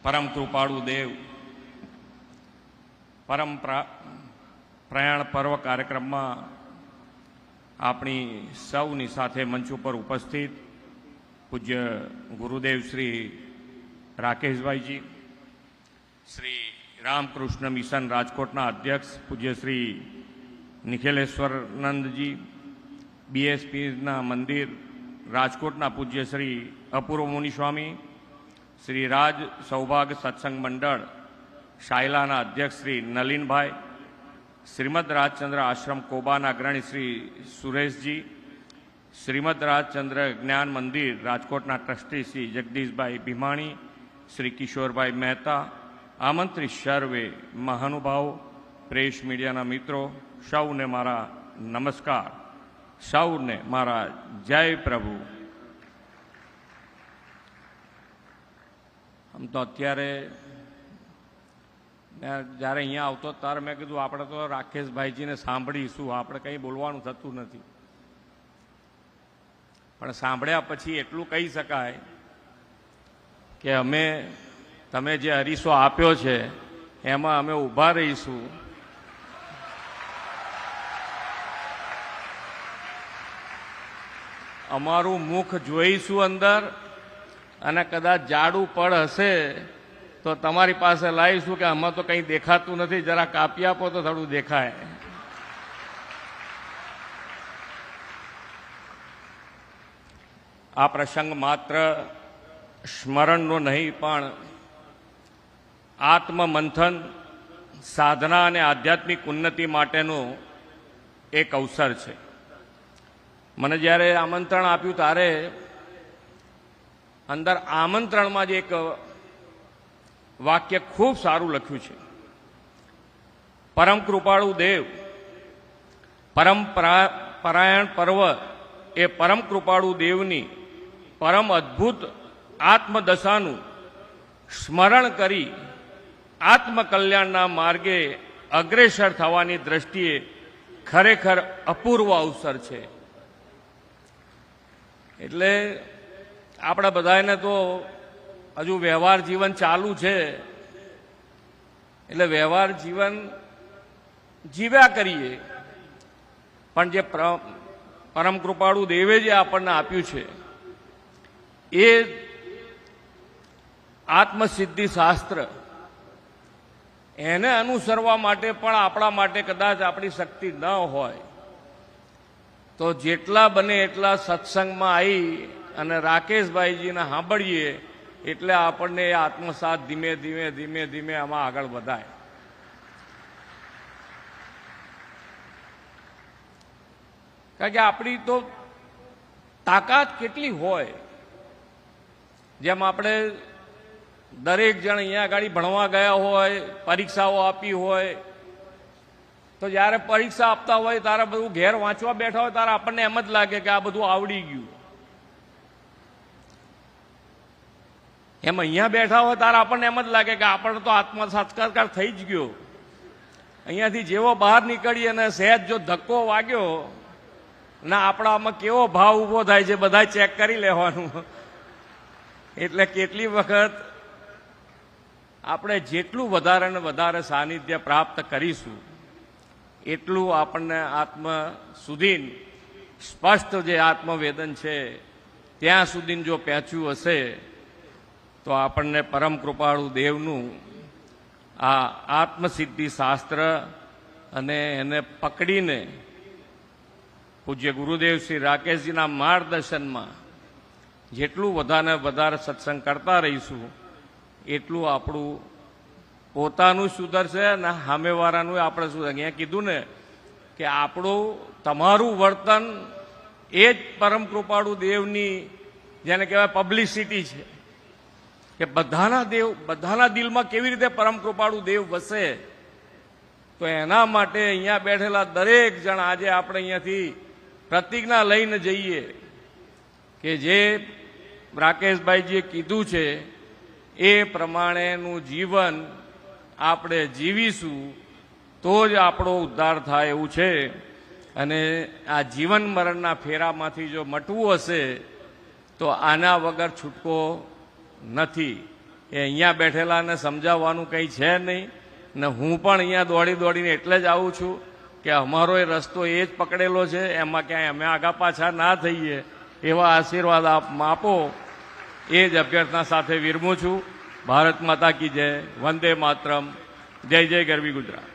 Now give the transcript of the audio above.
પરમ કૃપાળુ દેવ પરમ પ્રયાણ પર્વ કાર્યક્રમમાં આપણી સૌની સાથે મંચ ઉપર ઉપસ્થિત પૂજ્ય ગુરુદેવ શ્રી રાકેશભાઈજી, શ્રી રામકૃષ્ણ મિશન રાજકોટના અધ્યક્ષ પૂજ્ય શ્રી નિખિલેશ્વરાનંદજી, બીએસપીના મંદિર રાજકોટના પૂજ્ય શ્રી અપૂર્વ મુનિસ્વામી, શ્રી રાજ સૌભાગ્ય સત્સંગ મંડળ શાયલાના અધ્યક્ષ શ્રી નલિનભાઈ, શ્રીમદ રાજચંદ્ર આશ્રમ કોબાના અગ્રણી શ્રી સુરેશજી, શ્રીમદ રાજચંદ્ર જ્ઞાન મંદિર રાજકોટના ટ્રસ્ટી શ્રી જગદીશભાઈ ભીમાણી, શ્રી કિશોરભાઈ મહેતા, આમંત્રિત સર્વે મહાનુભાવો, પ્રેસ મીડિયાના મિત્રો, સૌને મારા નમસ્કાર, સૌને મારા જય પ્રભુ. આમ તો અત્યારે જ્યારે અહીંયા આવતો ત્યારે મેં કીધું આપણે તો રાકેશભાઈજીને સાંભળીશું, આપણે કંઈ બોલવાનું થતું નથી. પણ સાંભળ્યા પછી એટલું કહી શકાય કે તમે જે અરીસો આપ્યો છે એમાં અમે ઊભા રહીશું. અમારું મુખ જોઈશું અંદર, અને કદાચ જાડું પડ હશે તો તમારી પાસે લાવીશું કે આમાં તો કંઈ દેખાતું નથી, જરા કાપી આપો તો થોડું દેખાય. આ પ્રસંગ માત્ર સ્મરણનો નહીં પણ આત્મમંથન, સાધના અને આધ્યાત્મિક ઉન્નતિ માટેનો એક અવસર છે. મને જ્યારે આમંત્રણ આપ્યું ત્યારે અંદર આમંત્રણમાં જ એક વાક્ય ખૂબ સારું લખ્યું છે. પરમ કૃપાળુ દેવ પરમ પરાયણ પર્વ એ પરમ કૃપાળુ દેવની પરમ અદ્ભુત આત્મદશાનું સ્મરણ કરી આત્મકલ્યાણના માર્ગે અગ્રેસર થવાની દ્રષ્ટિએ ખરેખર અપૂર્વ અવસર છે. એટલે આપણા બધાને તો હજુ વ્યવહાર જીવન ચાલુ છે, એટલે વ્યવહાર જીવન જીવ્યા કરીએ, પણ જે પરમ કૃપાળુ દેવે જે આપણને આપ્યું છે એ આત્મસિદ્ધિ શાસ્ત્ર, એને અનુસરવા માટે પણ આપણા માટે કદાચ આપણી શક્તિ ન હોય તો જેટલા બને એટલા સત્સંગમાં આવી અને રાકેશભાઈજીને સાંભળીએ એટલે આપણને એ આત્મસાત ધીમે ધીમે ધીમે ધીમે આમાં આગળ વધાય. કારણ કે આપણી તો તાકાત કેટલી હોય, જેમ આપણે દરેક જણ અહીંયા આગળ ભણવા ગયા હોય, પરીક્ષાઓ આપી હોય, તો જ્યારે પરીક્ષા આપતા હોય ત્યારે બધું ઘેર વાંચવા બેઠા હોય ત્યારે આપણને એમ જ લાગે કે આ બધું આવડી ગયું. એમ અહીંયા બેઠા હોય ત્યારે આપણને એમ જ લાગે કે આપણને તો આત્મસાક્ષાત્કાર થઈ જ ગયો. અહીંયાથી જેવો બહાર નીકળી અને સહેજ જો ધક્કો વાગ્યો ના આપણામાં કેવો ભાવ ઊભો થાય છે બધા ચેક કરી લેવાનું. એટલે કેટલી વખત આપણે જેટલું વધારે ને વધારે સાનિધ્ય પ્રાપ્ત કરીશું એટલું આપણને આત્મ સુધી સ્પષ્ટ જે આત્મવેદન છે ત્યાં સુધી જો પહોંચ્યું હશે તો આપણને પરમ કૃપાળુ દેવનું આ આત્મસિદ્ધિ શાસ્ત્ર અને એને પકડીને પૂજ્ય ગુરુદેવ શ્રી રાકેશજીના માર્ગદર્શનમાં જેટલું વધારે સત્સંગ કરતા રહીશું એટલું આપણું પોતાનું સુધરશે અને સામેવાળાનું આપણે શું. અહીંયા કીધું ને કે આપણું તમારું વર્તન એ જ પરમ કૃપાળુ દેવની જેને કહેવાય પબ્લિસિટી છે કે બધાના દિલમાં કેવી રીતે પરમ કૃપાળુ દેવ વસે. તો એના માટે અહીંયા બેઠેલા દરેક જણ આજે આપણે અહીંયાથી પ્રતિજ્ઞા લઈને જઈએ કે જે રાકેશભાઈજીએ કીધું છે એ પ્રમાણેનું જીવન આપણે જીવીશું તો જ આપણો ઉદ્ધાર થાય એવું છે. અને આ જીવન મરણના ફેરામાંથી જો મટવું હશે તો આના વગર છૂટકો નથી. એ અહીંયા બેઠેલાને સમજાવવાનું કંઈ છે નહીં ને હું પણ અહીંયા દોડી દોડીને એટલે જ આવું છું કે અમારો એ રસ્તો એ જ પકડેલો છે, એમાં ક્યાંય અમે આગા પાછા ના થઈએ એવા આશીર્વાદ આપો એ જ અભ્યર્થના સાથે વિરમું છું. ભારત માતા કી જય, વંદે માતરમ, જય જય ગરવી ગુજરાત.